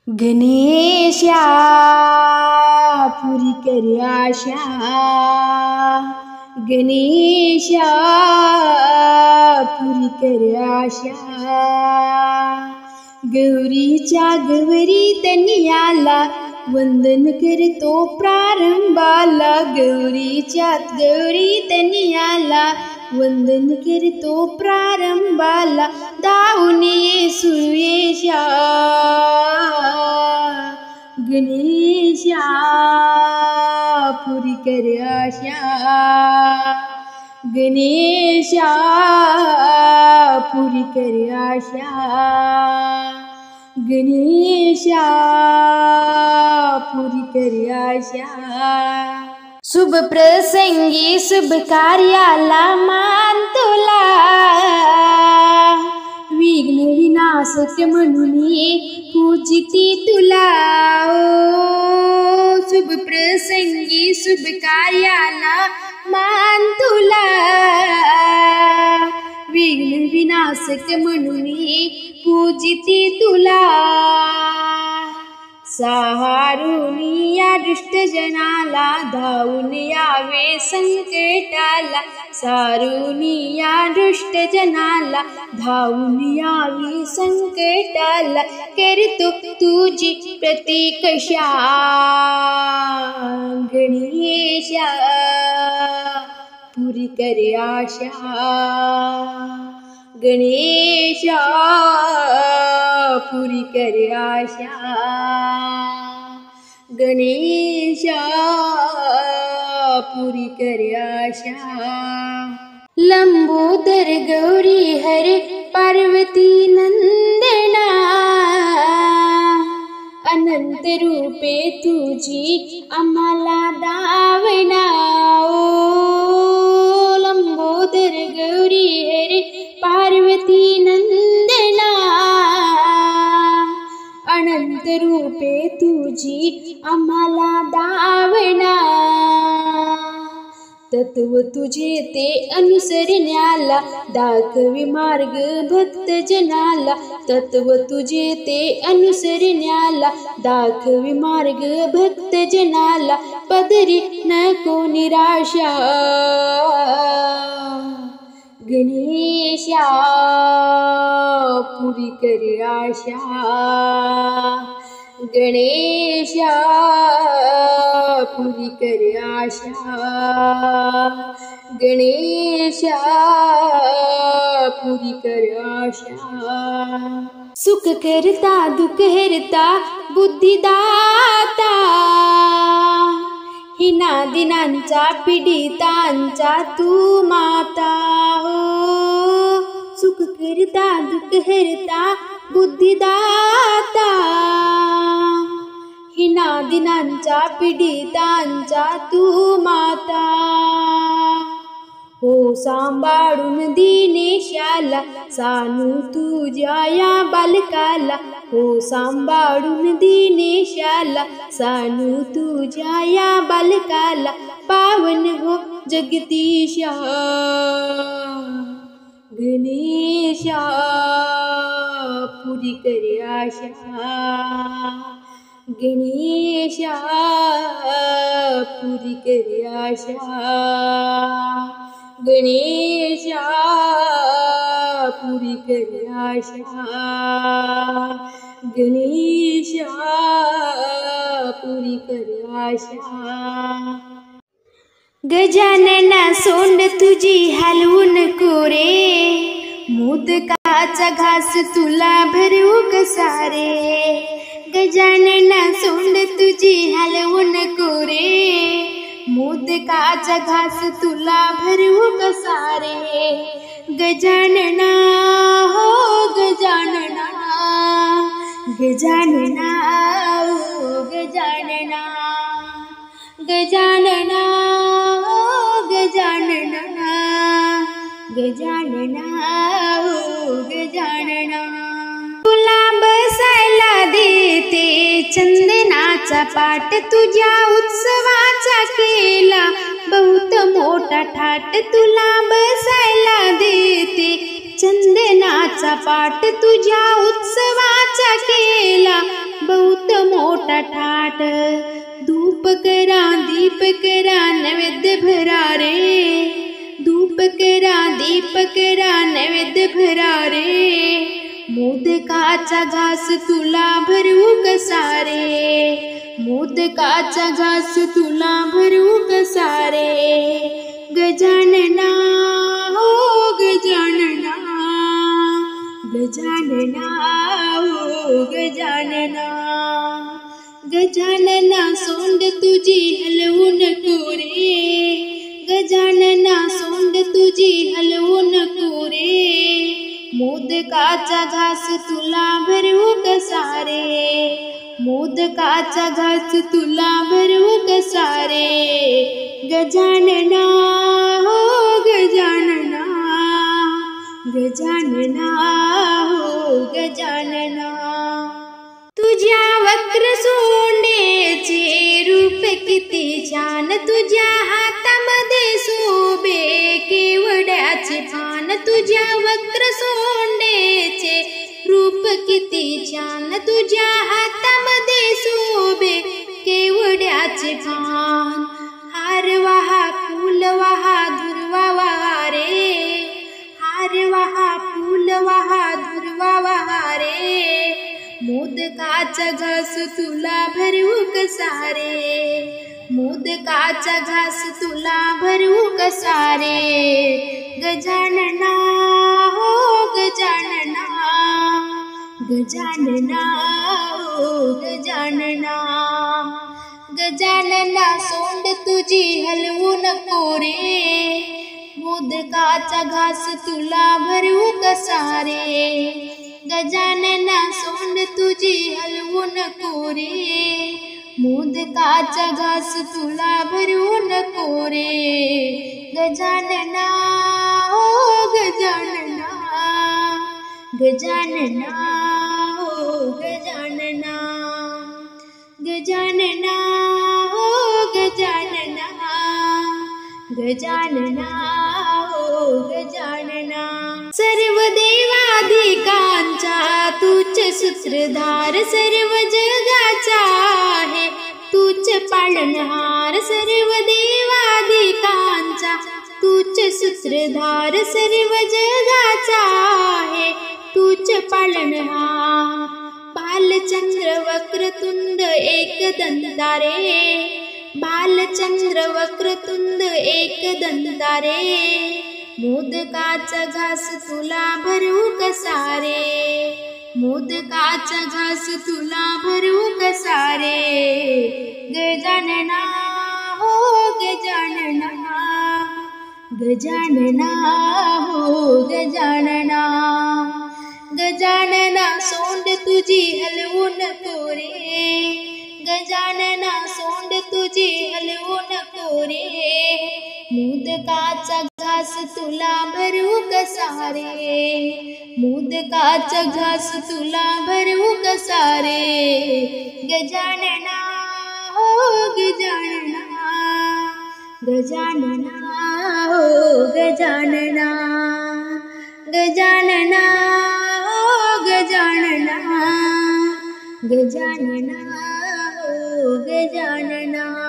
गणेशा पुरी कर आशा, गणेशा पुरी कर आशा। गौरीच्या गौरी तनियाला वंदन करतो प्रारंभाला, गौरीच्या गौरी तनियाला वंदन करतो प्रारंभाला। धावून ये सुयेशा गणेशा पुरी कर आशा, गणेशा पुरी कर आशा, गणेशा पुरी कर आशा। शुभ प्रसंगी शुभ कार्याला मान तुला, विघ्न विनाशक म्हणून पूजिती तुला। ओ शुभ प्रसंगी शुभ कार्याला मान तुला, विघ्न विनाशक म्हणून पूजिती तुला। सहारून या दुष्ट जनाला धावून यावे संकटाला, सारून या दुष्ट जनाला धावून यावे संकटाला। करतो तुझी प्रतीक्षा गणेशा पुरी कर आशा, गणेशा पुरी कर आशा, गणेशा पुरी कर आशा। लंबोदर गौरी हर पार्वती नंदना, अनंत रूपे तुझी आम्हाला दावना। ओ लंबोदर गौरी हर पार्वती नंदना, अनंत रूपे तुझी आम्हाला दावना। तत्व तुझे ते अनुसरण्याला दाखवी मार्ग भक्त जनाला, तत्व तुझे ते अनुसरण्याला दाखवी मार्ग भक्त जनाला। पदरी नको निराशा गणेशा पुरी कर आशा, गणेशा पुरी कर आशा, गणेशा पुरी कर आशा। सुख करता दुख हरता बुद्धिदाता, हिना दिनांचा पीडितांचा तू माता। हो सुख करता दुख हरता बुद्धिदाता, हिना दिनांचा पीडितांचा तू माता। हो सांभाळून दिनेशाला सानू तुझ्या या बालकाला, हो सांभाळून दिनेशाला सानू तुझ्या या बालकाला। पावन हो जगदीशा गणेशा पुरी कर आशा, गणेशा पुरी कर आशा, गणेशा पुरी कर आशा, गणेशा पुरी कर आशा। गजानना सोंड तुझी हलवू नको रे, मोदकाचा घास तुला भरवू कसा रे। गजानना सोंड तुझी हलवू नको रे, मोदकाचा घास तुला भरवू कसा रे। गजानना हो गजानना, गजानना हो गजानना, गजानना हो गजानना, गजानना हो गजानना। तुला बसायला देते चंदनाचा पाट, तुझ्या उत्सवाचा केला बहुत मोठा थाट। तुला बसायला देते चंदनाचा पाट, तुझ्या उत्सवाचा केला बहुत मोठा ठाट, धूप करा दीप करा नैवेद्य भरा रे, धूप करा दीप करा नैवेद्य भरा रे, मोदकाचा घास तुला भरू कसा रे, मोदकाचा घास तुला भरू कसा रे, गजानना हो गजानना, गजानना हो गजानना, गजानना सोंड तुझी हलवू नको रे, गजानना सोंड तुझी हलवू नको रे, मोदकाचा घास तुला भरू कसा रे, मोदकाचा घास तुला भरू कसा रे, गजानना हो गजानना, गजानना हो गजानना, तुझ्या वक्र सोंडेचे रूप किती छान, तुझ्या हातामध्ये शोभे केवड्याचे पान, तुझ्या वक्र सोंडेचे रूप किती छान, तुझ्या हातामध्ये शोभे केवड्याचे पान, हार वाहा फूल वाहा दुर्वा वाहा रे, हार वाहा फूल वाहा दुर्वा वाहा रे, मोदकाचा घास तुला भरू कसा रे, मोदकाचा घास तुला भरू कसा रे, गजानना हो गजानना, गजानना हो गजानना, गजानना सोंड तुझी हलवू नको रे, मोदकाचा घास तुला भरू कसा रे, गजानना सोंड तुझी हलवू नको रे, मोदकाचा घास तुला भरू नको रे, गजानना हो गजानना, गजानना हो गजानना, गजानना हो गजानना, गजानना हो गजानना, सर्व देवाधिकांचा तूच सूत्रधार, सर्व जगाचा आहे तूच पालनहार, सर्व देवाधिकांचा तूच सूत्रधार, सर्व जगाचा आहे तूच पालनहार, बालचंद्र वक्रतुंड एकदंता रे, बालचंद्र वक्रतुंड एकदंता रे, मोदकाचा घास तुला भरू कसा रे, मोदकाचा घास तुला भरू कसा रे, गजानना हो गजानना, गजानना हो गजानना, गजानना सोंड तुझी हलवू नको रे, गजानना सोंड तुझी हलवू नको रे, मोदकाचा घास तुला भरू कसा रे, मोदकाचा घास तुला भरू कसा रे, गजानना हो गजानना, गजानना हो गजानना, गजानना हो गजानना, गजानना हो गजानना.